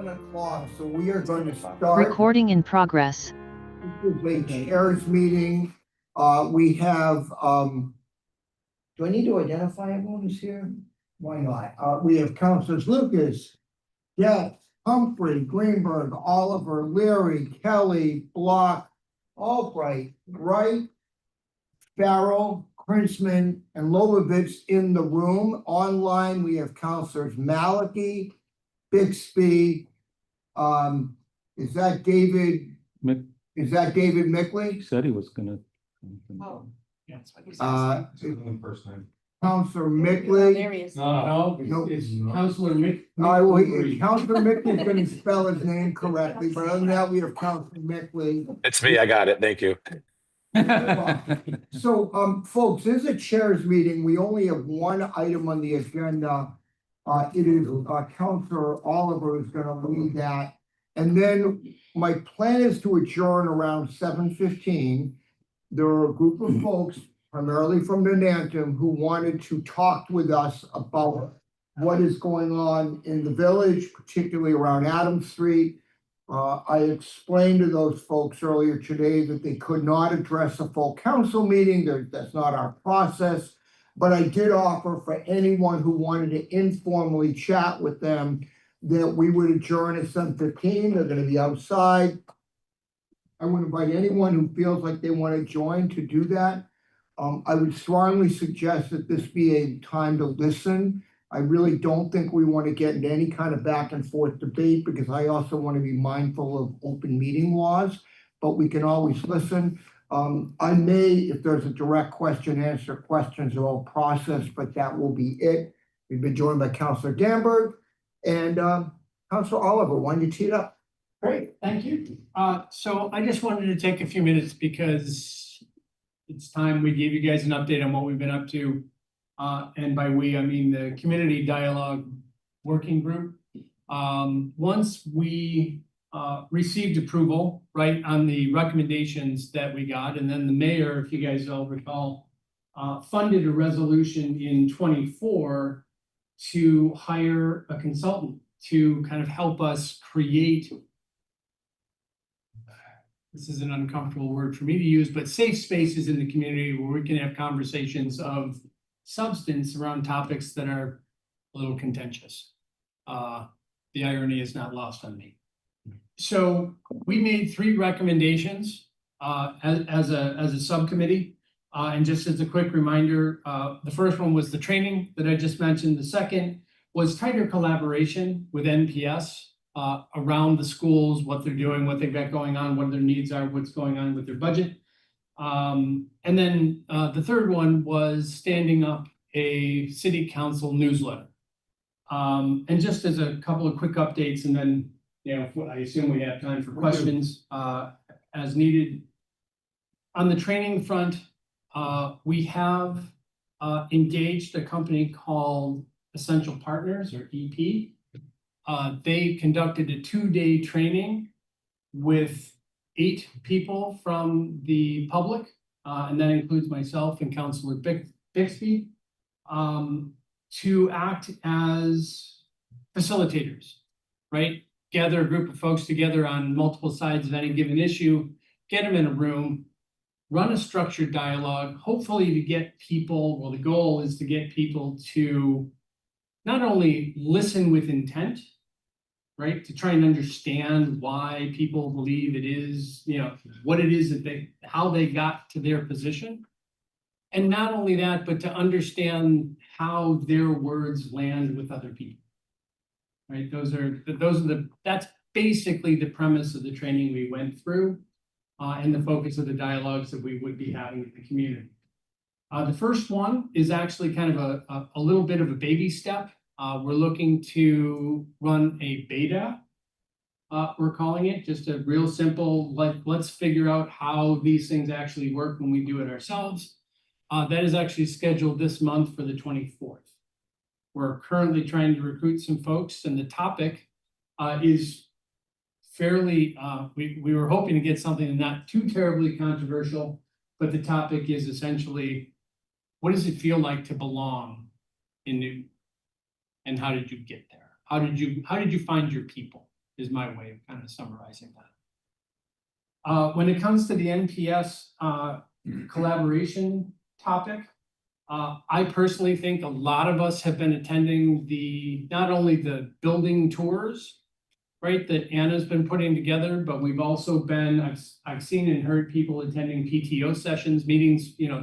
7 o'clock, so we are going to start. Recording in progress. This is a chairs meeting. We have, do I need to identify everyone who's here? Why not? We have Councilors Lucas, Getz, Humphrey, Greenberg, Oliver, Leary, Kelly, Block, Albright, Wright, Farrell, Krinsman, and Lolovitz in the room. Online, we have Councilors Malachi, Bixby, is that David? Is that David Mickley? He said he was gonna. Oh, yeah, that's what he said. First time. Counselor Mickley. There he is. No, No. it's Counselor Mick. Counselor Mickley's gonna spell his name correctly, but other than that, we have Counselor Mickley. It's me. I got it. Thank you. So, folks, this is a chairs meeting. We only have one item on the agenda. It is, Counselor Oliver is gonna lead that. And then my plan is to adjourn around 7:15. There are a group of folks, primarily from Nanantum, who wanted to talk with us about what is going on in the village, particularly around Adams Street. I explained to those folks earlier today that they could not address a full council meeting. That's not our process. But I did offer for anyone who wanted to informally chat with them that we would adjourn at 7:15. They're gonna be outside. I would invite anyone who feels like they want to join to do that. I would strongly suggest that this be a time to listen. I really don't think we want to get into any kind of back and forth debate because I also want to be mindful of open meeting laws, but we can always listen. I may, if there's a direct question, answer questions or all process, but that will be it. We've been joined by Councilor Danberg and Councilor Oliver. Why don't you tee it up? Great, thank you. So I just wanted to take a few minutes because it's time we gave you guys an update on what we've been up to. And by we, I mean the Community Dialogue Working Group. Once we received approval, right, on the recommendations that we got, and then the mayor, if you guys all recall, funded a resolution in 24 to hire a consultant to kind of help us create, this is an uncomfortable word for me to use, but safe spaces in the community where we can have conversations of substance around topics that are a little contentious. The irony is not lost on me. So we made 3 recommendations as a subcommittee. And just as a quick reminder, the first one was the training that I just mentioned. The second was tighter collaboration with NPS around the schools, what they're doing, what they've got going on, what their needs are, what's going on with their budget. And then the third one was standing up a city council newsletter. And just as a couple of quick updates, and then, you know, I assume we have time for questions as needed. On the training front, we have engaged a company called Essential Partners, or EP. They conducted a 2-day training with 8 people from the public, and that includes myself and Councilor Bixby, to act as facilitators, right? Gather a group of folks together on multiple sides of any given issue, get them in a room, run a structured dialogue, hopefully to get people, well, the goal is to get people to not only listen with intent, right, to try and understand why people believe it is, you know, what it is that how they got to their position. And not only that, but to understand how their words land with other people, right? That's basically the premise of the training we went through and the focus of the dialogues that we would be having with the community. The first one is actually kind of a little bit of a baby step. We're looking to run a beta, we're calling it, just a real simple, like, let's figure out how these things actually work when we do it ourselves. That is actually scheduled this month for the 24th. We're currently trying to recruit some folks, and the topic is fairly, we were hoping to get something not too terribly controversial, but the topic is essentially, what does it feel like to belong in Newton? And how did you get there? How did you find your people? is my way of kind of summarizing that. When it comes to the NPS collaboration topic, I personally think a lot of us have been attending not only the building tours, right, that Anna's been putting together, but we've also been, I've seen and heard people attending PTO sessions, meetings, you know,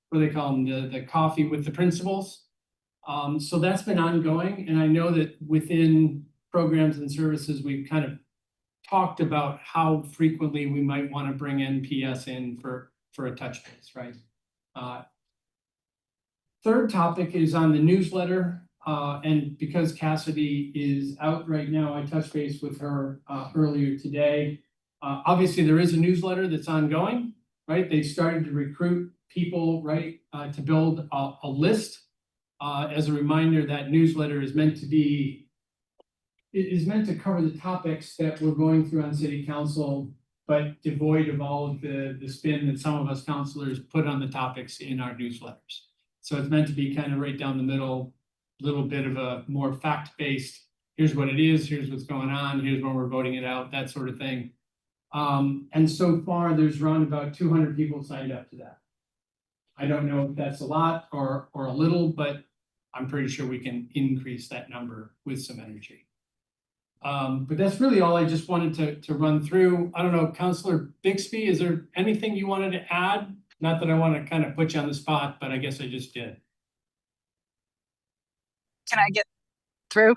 what do they call them, the coffee with the principals. So that's been ongoing, and I know that within programs and services, we've kind of talked about how frequently we might want to bring NPS in for a touch base, right? Third topic is on the newsletter, and because Cassidy is out right now, I touched base with her earlier today. Obviously, there is a newsletter that's ongoing, right? They started to recruit people, right, to build a list. As a reminder, that newsletter is meant to cover the topics that we're going through on city council, but devoid of all of the spin that some of us counselors put on the topics in our newsletters. So it's meant to be kind of right down the middle, little bit of a more fact-based, here's what it is, here's what's going on, here's when we're voting it out, that sort of thing. And so far, there's around about 200 people signed up to that. I don't know if that's a lot or a little, but I'm pretty sure we can increase that number with some energy. But that's really all I just wanted to run through. I don't know, Councilor Bixby, is there anything you wanted to add? Not that I want to kind of put you on the spot, but I guess I just did. Can I get through?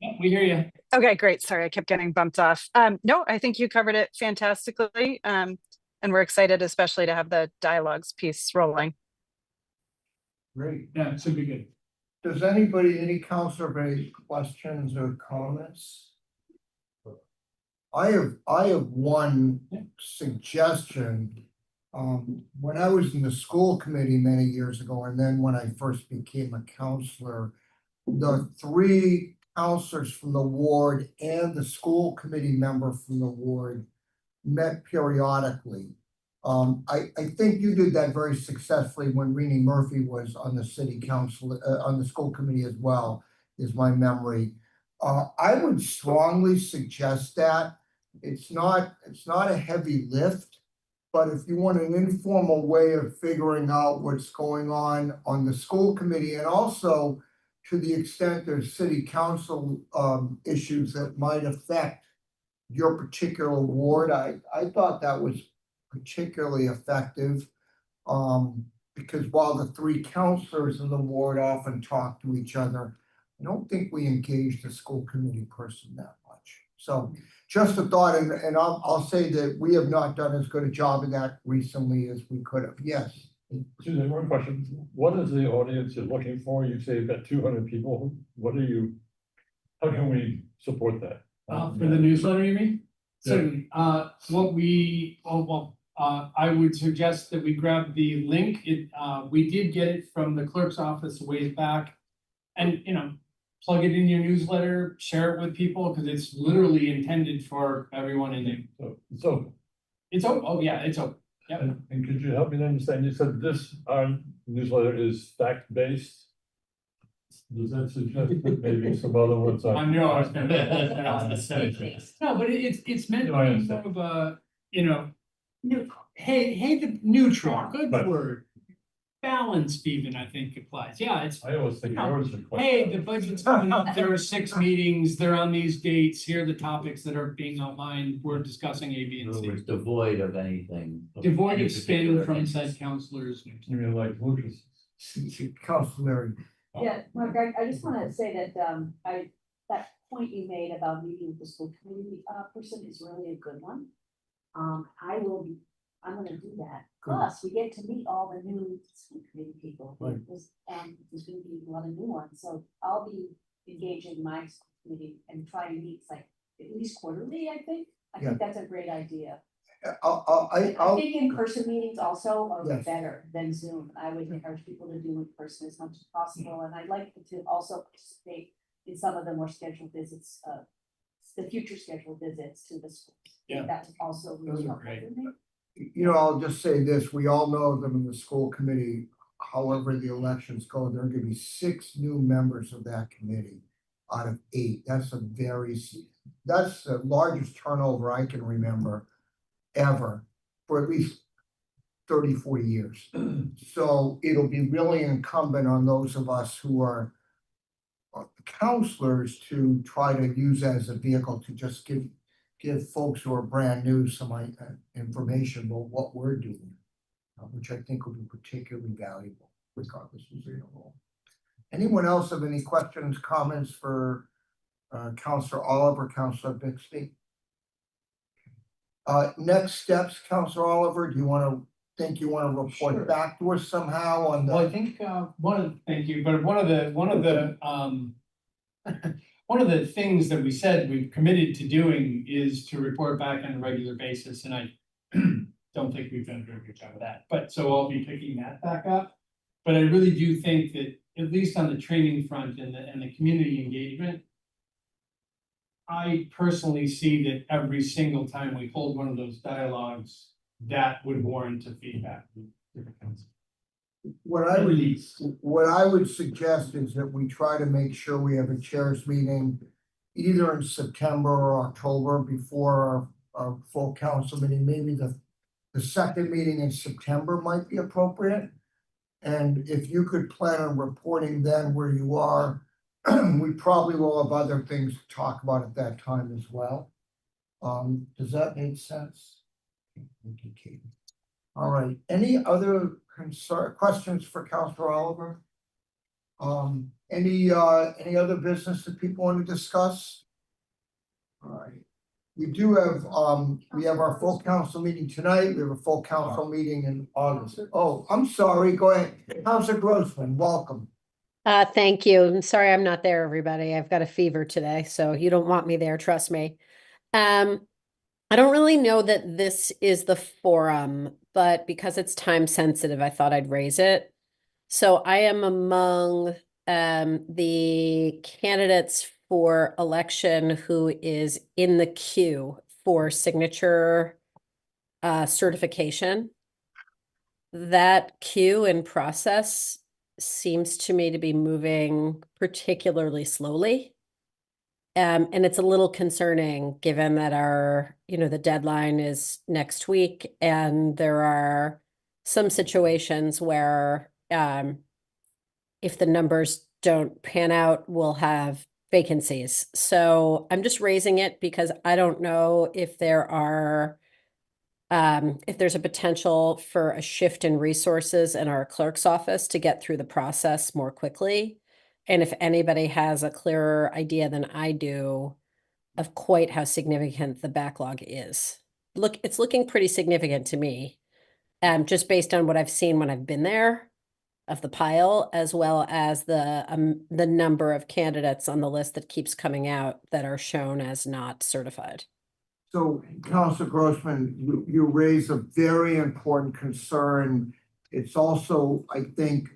Yeah, we hear you. Okay, great. Sorry, I kept getting bumped off. No, I think you covered it fantastically. And we're excited, especially to have the dialogues piece rolling. Great. Yeah, it should be good. Does any counselor have any questions or comments? I have one suggestion. When I was in the school committee many years ago, and then when I first became a counselor, the 3 counselors from the ward and the school committee member from the ward met periodically. I think you did that very successfully when Renee Murphy was on the city council, on the school committee as well, is my memory. I would strongly suggest that. It's not a heavy lift, but if you want an informal way of figuring out what's going on the school committee, and also to the extent there's city council issues that might affect your particular ward, I thought that was particularly effective. Because while the 3 counselors in the ward often talk to each other, I don't think we engage the school committee person that much. So just a thought, and I'll say that we have not done as good a job of that recently as we could have. Yes. Susan, one question. What is the audience you're looking for? You say you've got 200 people. How can we support that? For the newsletter, you mean? Yeah. Certainly. I would suggest that we grab the link. We did get it from the clerk's office a ways back. And, you know, plug it in your newsletter, share it with people, because it's literally intended for everyone in there. So It's open. Oh, yeah, it's open. Yep. and could you help me to understand? You said this newsletter is fact-based. Does that suggest that maybe some other ones are? I know, I was gonna. No, but it's meant to No, I be understand. more of a, you know, the neutral, good But- word. Balanced even, I think applies. Yeah, it's, I always think yours are quite. hey, the budget's coming up, there are 6 meetings, they're on these dates, here are the topics that are being outlined, we're discussing A, B, In and other C. words, devoid of anything. Devoid any of spin particular from interest. said counselors. You mean like Lucas? Counselor. Yeah, Mark, I just wanna say that, that point you made about meeting with the school committee, person is really a good one. I'm gonna do that. Good. Plus, we get to meet all the new school committee people. Right. There's gonna be a lot of new ones, so I'll be engaging my school committee and try to meet like at least quarterly, I think. I Yeah. think that's a great idea. I I think in-person meetings also are Yes. better than Zoom. I would encourage people to do in person as much as possible, and I'd like to also participate in some of the more scheduled visits, the future scheduled visits to the schools. Yeah. That's also really Those are helpful great. for me. I'll just say this, we all know that in the school committee, however the elections go, there are gonna be 6 new members of that committee. out of 8. That's that's the largest turnover I can remember ever for at least 30, 40 years. So it'll be really incumbent on those of us who are counselors to try to use that as a vehicle to just give folks who are brand new some information about what we're doing, which I think will be particularly valuable regardless of their role. Anyone else have any questions, comments for Counselor Oliver, Counselor Bixby? Next steps, Counselor Oliver, do you want to report Sure. back to us somehow on Well, I the? think, thank you, but one of the one of the things that we said we've committed to doing is to report back on a regular basis, and I don't think we've done a very good job of that, but so I'll be picking that back up. But I really do think that, at least on the training front and the community engagement, I personally see that every single time we hold one of those dialogues, that would warrant a feedback. What I would suggest is that we try to make sure we have a chairs meeting either in September or October before our full council meeting. Maybe the second meeting in September might be appropriate. And if you could plan on reporting then where you are, we probably will have other things to talk about at that time as well. Does that make sense? Thank you, Katie. All right, any other questions for Counselor Oliver? Any other business that people want to discuss? All right, we do have, we have our full council meeting tonight, we have a full council meeting in August. Oh, I'm sorry, go ahead, Counselor Grossman, welcome. Thank you. I'm sorry I'm not there, everybody. I've got a fever today, so you don't want me there, trust me. I don't really know that this is the forum, but because it's time sensitive, I thought I'd raise it. So I am among the candidates for election who is in the queue for signature certification. That queue and process seems to me to be moving particularly slowly. And it's a little concerning given that the deadline is next week and there are some situations where if the numbers don't pan out, we'll have vacancies. So I'm just raising it because I don't know if there's a potential for a shift in resources in our clerk's office to get through the process more quickly. And if anybody has a clearer idea than I do of quite how significant the backlog is. Look, it's looking pretty significant to me, just based on what I've seen when I've been there of the pile, as well as the number of candidates on the list that keeps coming out that are shown as not certified. So, Councilor Grossman, you raise a very important concern. It's also, I think,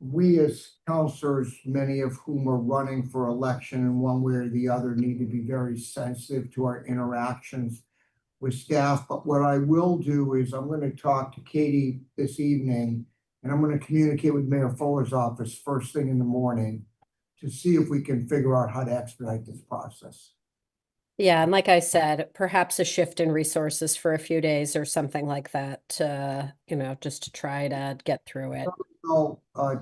we as counselors, many of whom are running for election in one way or the other, need to be very sensitive to our interactions with staff. But what I will do is I'm going to talk to Katie this evening, and I'm going to communicate with Mayor Fuller's office first thing in the morning to see if we can figure out how to expedite this process. Yeah, and like I said, perhaps a shift in resources for a few days or something like that, just to try to get through it.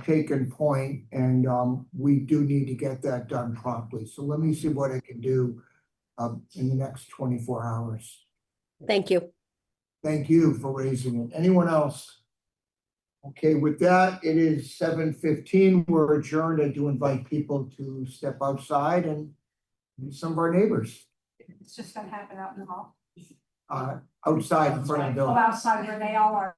Taken point, and we do need to get that done promptly. So let me see what I can do in the next 24 hours. Thank you. Thank you for raising it. Anyone else? Okay, with that, it is 7:15. We're adjourned. I do invite people to step outside and meet some of our neighbors. It's just gonna happen out in the hall. Outside in front of the building. Outside where they all are.